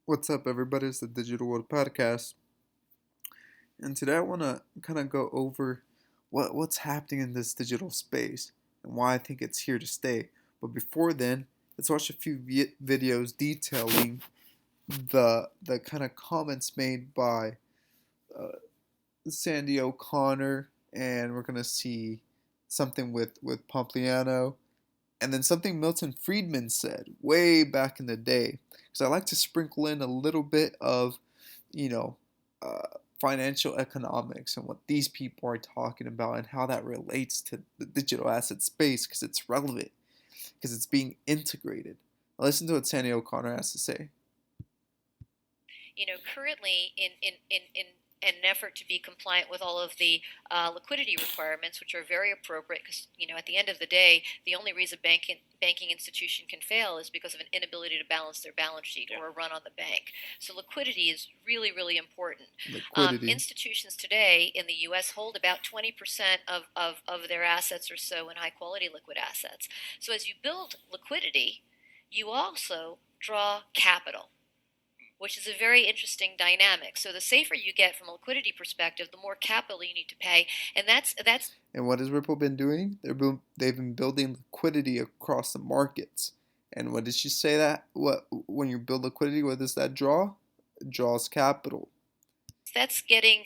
What's up, everybody? It's the Digital World Podcast, and today I want to kind of go over what's happening in this digital space and why I think it's here to stay. But before then, let's watch a few videos detailing the kind of comments made by uh, Sandy O'Connor, and we're gonna see something with Pompliano, and then something Milton Friedman said way back in the day. Because I like to sprinkle in a little bit of, you know, financial economics and what these people are talking about and how that relates to the digital asset space because it's relevant, because it's being integrated. Listen to what Sandy O'Connor has to say. Currently in an effort to be compliant with all of the liquidity requirements, which are very appropriate because, at the end of the day, the only reason banking institution can fail is because of an inability to balance their balance sheet or a run on the bank. So liquidity is really, really important. Liquidity. Institutions today in the U.S. hold about 20% of their assets or so in high quality liquid assets. So as you build liquidity, you also draw capital, which is a very interesting dynamic. So the safer you get from a liquidity perspective, the more capital you need to pay, and that's And what has Ripple been doing? They've been building liquidity across the markets. And what did she say that? What when you build liquidity, what does that draw? It draws capital. that's getting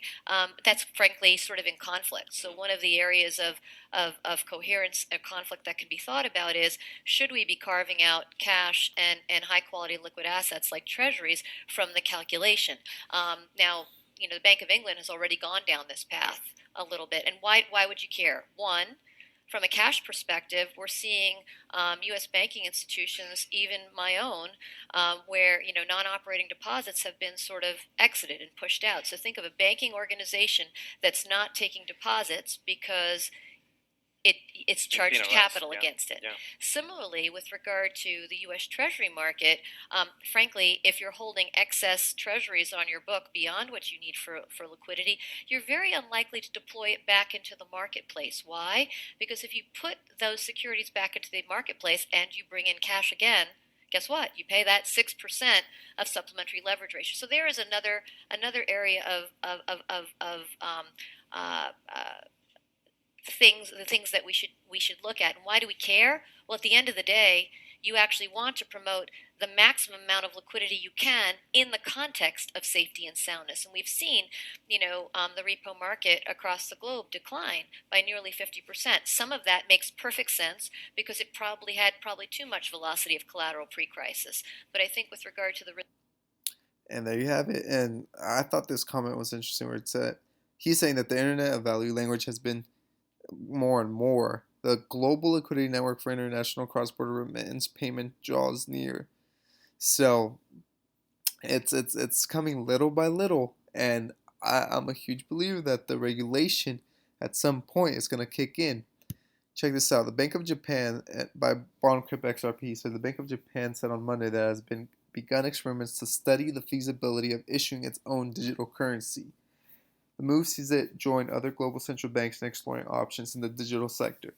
that's frankly sort of in conflict. So one of the areas of coherence and conflict that can be thought about is, should we be carving out cash and high quality liquid assets like treasuries from the calculation? Now, the Bank of England has already gone down this path a little bit. And why would you care? One, from a cash perspective, we're seeing U.S. banking institutions, even my own, where non-operating deposits have been sort of exited and pushed out. So think of a banking organization that's not taking deposits because it's charged capital against it. Yeah. Similarly, with regard to the U.S. Treasury market, frankly, if you're holding excess treasuries on your book beyond what you need for liquidity, you're very unlikely to deploy it back into the marketplace. Why? Because if you put those securities back into the marketplace and you bring in cash again, guess what? You pay that 6% of supplementary leverage ratio. So there is another area of uh, uh, the things that we should look at. And why do we care? Well, at the end of the day, you actually want to promote the maximum amount of liquidity you can in the context of safety and soundness. And we've seen, the repo market across the globe decline by nearly 50%. Some of that makes perfect sense because it probably had too much velocity of collateral pre-crisis. But I think with regard to the And there you have it. And I thought this comment was interesting where it said he's saying that the Internet of Value language has been more and more the global liquidity network for international cross-border remittance payment draws near. So it's coming little by little, and I'm a huge believer that the regulation at some point is going to kick in. Check this out. The Bank of Japan, by BondCrypt XRP, said the Bank of Japan said on Monday that it has been begun experiments to study the feasibility of issuing its own digital currency. The move sees it join other global central banks in exploring options in the digital sector.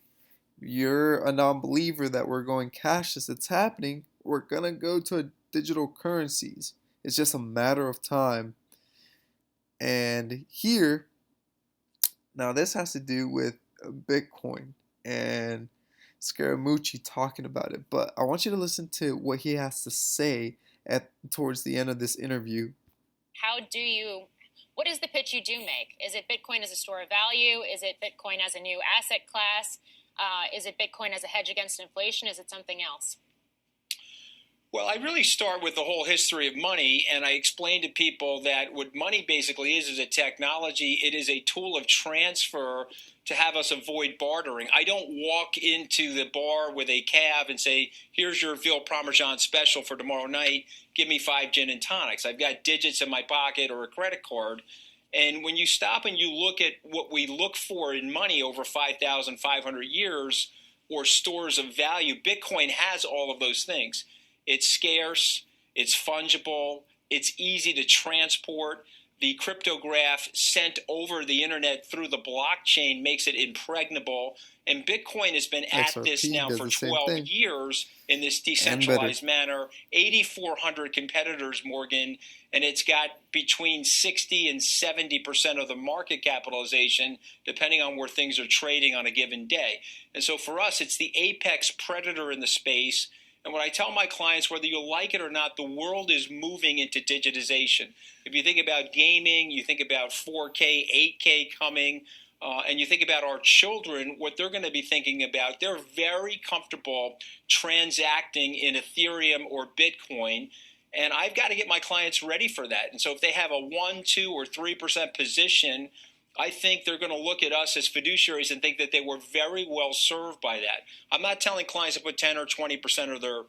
If you're a non-believer that we're going cashless, it's happening. We're gonna go to digital currencies. It's just a matter of time. And here, now this has to do with Bitcoin and Scaramucci talking about it. But I want you to listen to what he has to say at towards the end of this interview. What is the pitch you do make? Is it Bitcoin as a store of value? Is it Bitcoin as a new asset class? Is it Bitcoin as a hedge against inflation? Is it something else? Well, I really start with the whole history of money, and I explain to people that what money basically is a technology. It is a tool of transfer to have us avoid bartering. I don't walk into the bar with a cab and say, here's your veal parmesan special for tomorrow night. Give me 5 gin and tonics. I've got digits in my pocket or a credit card. And when you stop and you look at what we look for in money over 5,500 years or stores of value, Bitcoin has all of those things. It's scarce, it's fungible, it's easy to transport. the cryptograph sent over the internet through the blockchain makes it impregnable. And Bitcoin has been at this XRP now does for the same 12 thing years in this and better. decentralized manner. 8,400 competitors, Morgan, and it's got between 60 and 70% of the market capitalization, depending on where things are trading on a given day. And so for us, it's the apex predator in the space. And what I tell my clients, whether you like it or not, the world is moving into digitization. If you think about gaming, you think about 4K, 8K coming, and you think about our children, what they're going to be thinking about, they're very comfortable transacting in Ethereum or Bitcoin. And I've got to get my clients ready for that. And so if they have a 1, 2, or 3% position, I think they're going to look at us as fiduciaries and think that they were very well served by that. I'm not telling clients to put 10 or 20% of their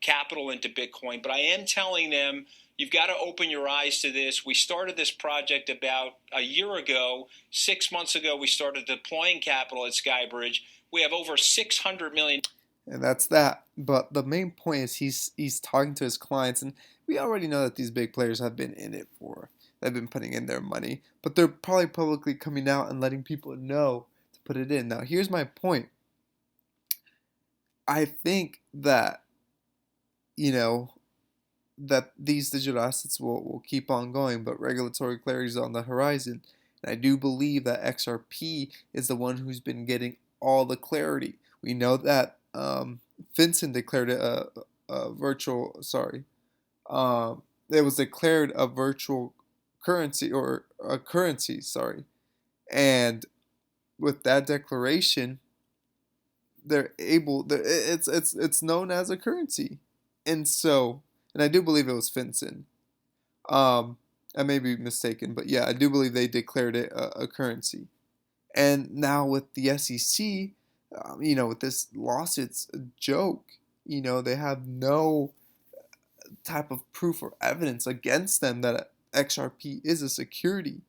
capital into Bitcoin, but I am telling them you've got to open your eyes to this. We started this project about a year ago. 6 months ago, we started deploying capital at Skybridge. We have over 600 million. And that's that. But the main point is he's talking to his clients, and we already know that these big players have been in it for. They've been putting in their money, but they're probably publicly coming out and letting people know to put it in. Now, here's my point. I think that you know that these digital assets will keep on going, but regulatory clarity is on the horizon. And I do believe that XRP is the one who's been getting all the clarity. We know that FinCEN declared it a virtual, sorry, it was declared a virtual currency or a currency, sorry. And with that declaration, they're able, it's known as a currency. And so, and I do believe it was FinCEN. I may be mistaken, but yeah, I do believe they declared it a currency. And now with the SEC, with this lawsuit, it's a joke. They have no type of proof or evidence against them that XRP is a security.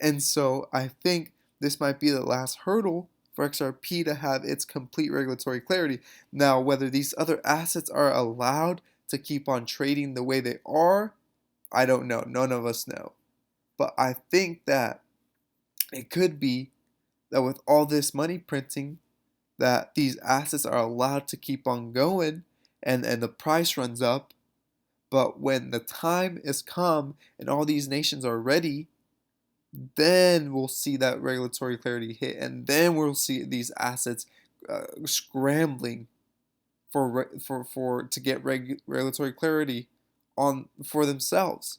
And so I think this might be the last hurdle for XRP to have its complete regulatory clarity. Now, whether these other assets are allowed to keep on trading the way they are, I don't know. None of us know. But I think that it could be that with all this money printing, that these assets are allowed to keep on going and the price runs up. But when the time is come and all these nations are ready, then we'll see that regulatory clarity hit, and then we'll see these assets scrambling for to get regulatory clarity on for themselves.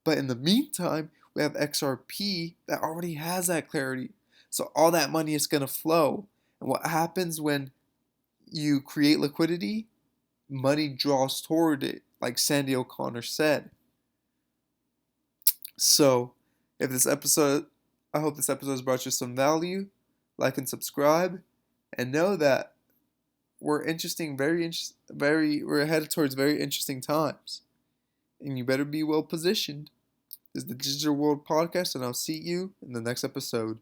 But in the meantime, we have XRP that already has that clarity. So all that money is going to flow. And what happens when you create liquidity? Money draws toward it, like Sandy O'Connor said. So, if this episode, I hope this episode has brought you some value. Like and subscribe, and know that we're we're headed towards very interesting times, and you better be well positioned. This is the Digital World Podcast, and I'll see you in the next episode.